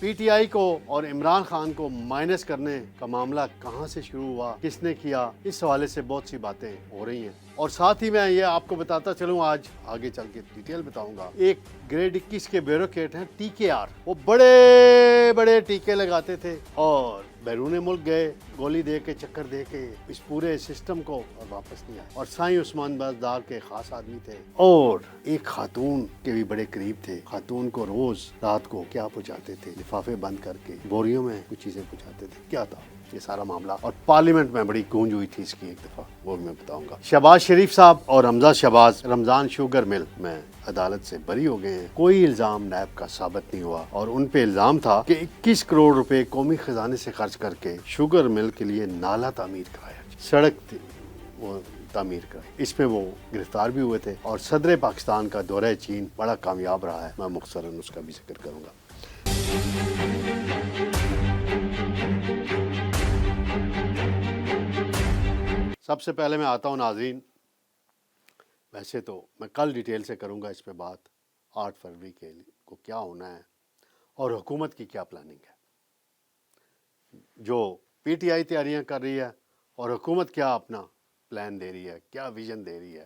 P T I کو اور عمران خان کو مائنس کرنے کا معاملہ کہاں سے شروع ہوا، کس نے کیا، اس حوالے سے بہت سی باتیں ہو رہی ہیں، اور ساتھ ہی میں یہ آپ کو بتاتا چلوں، آج آگے چل کے ڈیٹیل بتاؤں گا۔ ایک گریڈ 21 کے بیوروکریٹ ہیں ٹی کے آر، وہ بڑے بڑے ٹیکے لگاتے تھے اور بیرون ملک گئے، گولی دے کے چکر دے کے اس پورے سسٹم کو واپس نہیں آئے، اور سائیں عثمان بازدار کے خاص آدمی تھے، اور ایک خاتون کے بھی بڑے قریب تھے۔ خاتون کو روز رات کو کیا پہنچاتے تھے، لفافے بند کر کے بوریوں میں کچھ چیزیں پہنچاتے تھے، کیا تھا یہ سارا معاملہ، اور پارلیمنٹ میں بڑی گونج ہوئی تھی اس کی ایک دفعہ، وہ بھی میں بتاؤں گا۔ شہباز شریف صاحب اور حمزہ شہباز رمضان شوگر مل میں عدالت سے بری ہو گئے ہیں، کوئی الزام نیب کا ثابت نہیں ہوا، اور ان پہ الزام تھا کہ 21 کروڑ روپے قومی خزانے سے خرچ کر کے شوگر مل کے لیے نالہ تعمیر کرایا، سڑک تھی وہ تعمیر کرائی، اس میں وہ گرفتار بھی ہوئے تھے، اور صدر پاکستان کا دورہ چین بڑا کامیاب رہا ہے، میں مختصراً اس کا بھی ذکر کروں گا۔ سب سے پہلے میں آتا ہوں ناظرین، ویسے تو میں کل ڈیٹیل سے کروں گا اس پہ بات، 8 فروری کے کو کیا ہونا ہے اور حکومت کی کیا پلاننگ ہے، جو پی ٹی آئی تیاریاں کر رہی ہے اور حکومت کیا اپنا پلان دے رہی ہے، کیا ویژن دے رہی ہے،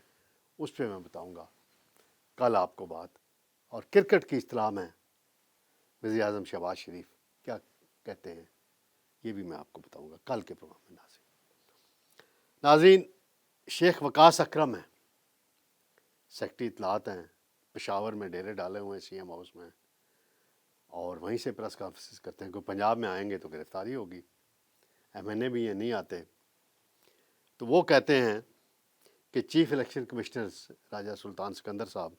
اس پہ میں بتاؤں گا کل آپ کو بات۔ اور کرکٹ کی اصطلاح میں وزیر اعظم شہباز شریف کیا کہتے ہیں یہ بھی میں آپ کو بتاؤں گا کل کے پروگرام میں۔ ناظرین، شیخ وقاص اکرم ہیں، سیکرٹری اطلاعات ہیں، پشاور میں ڈیرے ڈالے ہوئے ہیں سی ایم ہاؤس میں، اور وہیں سے پریس کانفرنس کرتے ہیں کہ پنجاب میں آئیں گے تو گرفتاری ہوگی، ایم این اے بھی یہ نہیں آتے، تو وہ کہتے ہیں کہ چیف الیکشن کمشنر راجہ سلطان سکندر صاحب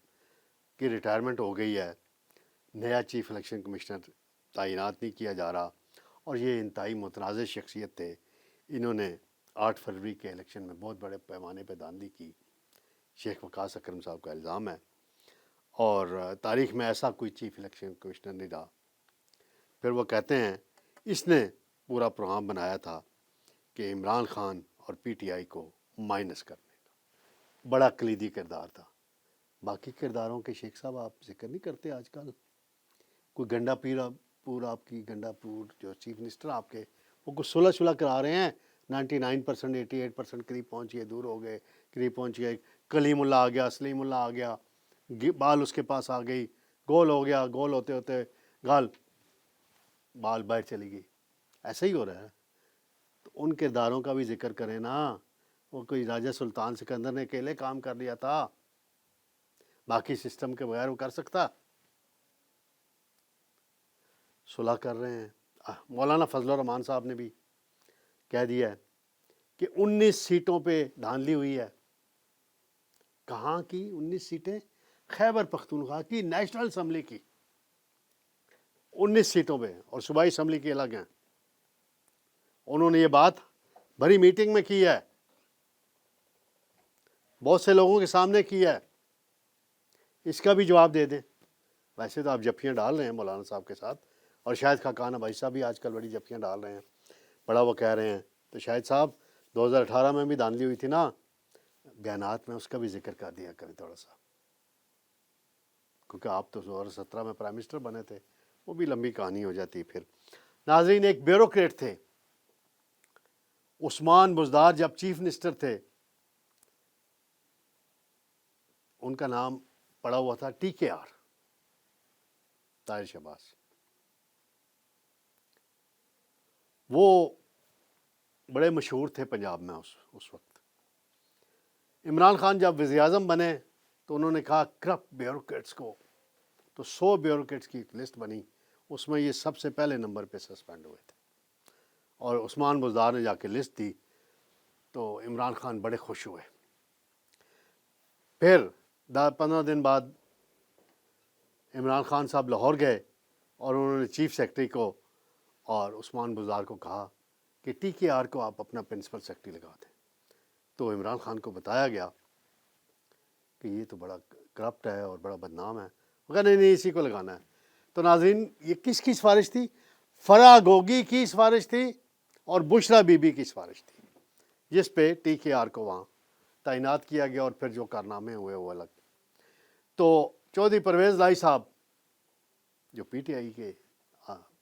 کی ریٹائرمنٹ ہو گئی ہے، نیا چیف الیکشن کمشنر تعینات نہیں کیا جا رہا، اور یہ انتہائی متنازع شخصیت تھے، انہوں نے 8 فروری کے الیکشن میں بہت بڑے پیمانے پہ دھاندلی کی، شیخ وقاص اکرم صاحب کا الزام ہے، اور تاریخ میں ایسا کوئی چیف الیکشن کمشنر نہیں رہا۔ پھر وہ کہتے ہیں اس نے پورا پروگرام بنایا تھا کہ عمران خان اور پی ٹی آئی کو مائنس کرنے کا، بڑا کلیدی کردار تھا۔ باقی کرداروں کے شیخ صاحب آپ ذکر نہیں کرتے آج کل، کوئی گنڈا پور آپ کی گنڈا پور جو چیف منسٹر آپ کے، وہ کچھ صلح کرا رہے ہیں، 99% 88% قریب پہنچ گئے، دور ہو گئے، قریب پہنچ گئے، کلیم اللہ آ گیا، سلیم اللہ آ گیا، بال اس کے پاس آ گئی، گول ہو گیا، گول ہوتے ہوتے گال بال باہر چلی گئی، ایسا ہی ہو رہا ہے۔ تو ان کرداروں کا بھی ذکر کریں نا، وہ کوئی راجہ سلطان سکندر نے اکیلے کام کر لیا تھا، باقی سسٹم کے بغیر وہ کر سکتا؟ صلح کر رہے ہیں۔ مولانا فضل الرحمان صاحب نے بھی کہہ دیا ہے کہ 19 سیٹوں پہ دھاندلی ہوئی ہے۔ کہاں کی 19 سیٹیں؟ خیبر پختونخوا کی نیشنل اسمبلی کی 19 سیٹوں پہ، اور صوبائی اسمبلی کی الگ ہیں۔ انہوں نے یہ بات بڑی میٹنگ میں کی ہے، بہت سے لوگوں کے سامنے کی ہے، اس کا بھی جواب دے دیں۔ ویسے تو آپ جفیاں ڈال رہے ہیں مولانا صاحب کے ساتھ، اور شاید خاقان بھائی صاحب بھی آج کل بڑی جفیاں ڈال رہے ہیں، بڑا وہ کہہ رہے ہیں، تو شاید صاحب 2018 میں بھی دھاندلی ہوئی تھی نا، بیانات میں اس کا بھی ذکر کر دیا کریں تھوڑا سا، کیونکہ آپ تو 2017 میں پرائم منسٹر بنے تھے، وہ بھی لمبی کہانی ہو جاتی پھر۔ ناظرین، ایک بیوروکریٹ تھے عثمان بزدار، جب چیف منسٹر تھے، ان کا نام پڑا ہوا تھا ٹی کے آر، طاہر شہباز۔ وہ بڑے مشہور تھے پنجاب میں اس وقت۔ عمران خان جب وزیر اعظم بنے تو انہوں نے کہا کرپٹ بیوروکریٹس کو، تو 100 بیوروکریٹس کی ایک لسٹ بنی، اس میں یہ سب سے پہلے نمبر پہ سسپینڈ ہوئے تھے، اور عثمان بزدار نے جا کے لسٹ دی تو عمران خان بڑے خوش ہوئے۔ پھر 15 دن بعد عمران خان صاحب لاہور گئے، اور انہوں نے چیف سیکرٹری کو اور عثمان بزدار کو کہا کہ ٹی کے آر کو آپ اپنا پرنسپل سیکرٹری لگا دیں، تو عمران خان کو بتایا گیا کہ یہ تو بڑا کرپٹ ہے اور بڑا بدنام ہے، وہ کہا نہیں اسی کو لگانا ہے۔ تو ناظرین، یہ کس کی سفارش تھی؟ فرا گوگی کی سفارش تھی اور بشرا بی بی کی سفارش تھی، جس پہ ٹی کے آر کو وہاں تعینات کیا گیا، اور پھر جو کارنامے ہوئے وہ الگ۔ تو چودھری پرویز لائی صاحب جو پی ٹی آئی کے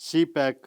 CPEC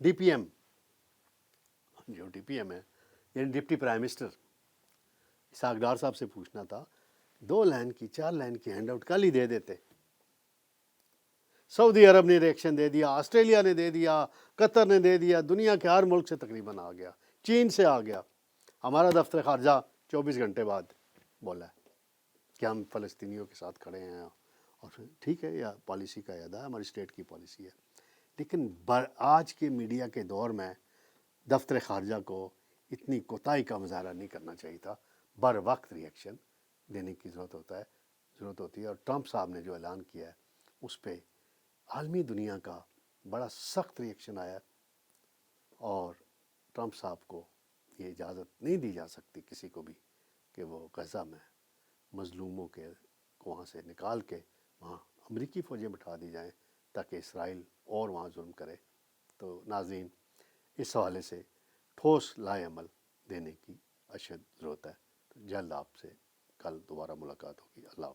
ڈی پی ایم جو ڈی پی ایم ہے یعنی deputy prime minister Ishaq Dar صاحب سے پوچھنا تھا 2 لائن کی 4 لائن کی ہینڈ آؤٹ کل ہی دے دیتے. سعودی عرب نے ریئیکشن دے دیا, آسٹریلیا نے دے دیا, قطر نے دے دیا, دنیا کے ہر ملک سے تقریباً آ گیا, چین سے آ گیا. ہمارا دفتر خارجہ 24 گھنٹے بعد بولا ہے کہ ہم فلسطینیوں کے ساتھ کھڑے ہیں, اور ٹھیک ہے, یا پالیسی کا ادا ہے, ہماری اسٹیٹ کی پالیسی ہے. لیکن آج کے میڈیا کے دور میں دفتر خارجہ کو اتنی کوتاہی کا مظاہرہ نہیں کرنا چاہیے تھا. بر وقت ریئیکشن دینے کی ضرورت ہوتی ہے. اور ٹرمپ صاحب نے جو اعلان کیا ہے اس پہ عالمی دنیا کا بڑا سخت ریئیکشن آیا, اور ٹرمپ صاحب کو یہ اجازت نہیں دی جا سکتی کسی کو بھی کہ وہ غزہ میں مظلوموں کو وہاں سے نکال کے وہاں امریکی فوجیں بٹھا دی جائیں تاکہ اسرائیل اور وہاں ظلم کرے. تو ناظرین, اس حوالے سے ٹھوس لائے عمل دینے کی اشد ضرورت ہے. جلد آپ سے کل دوبارہ ملاقات ہوگی. اللہ حافظ.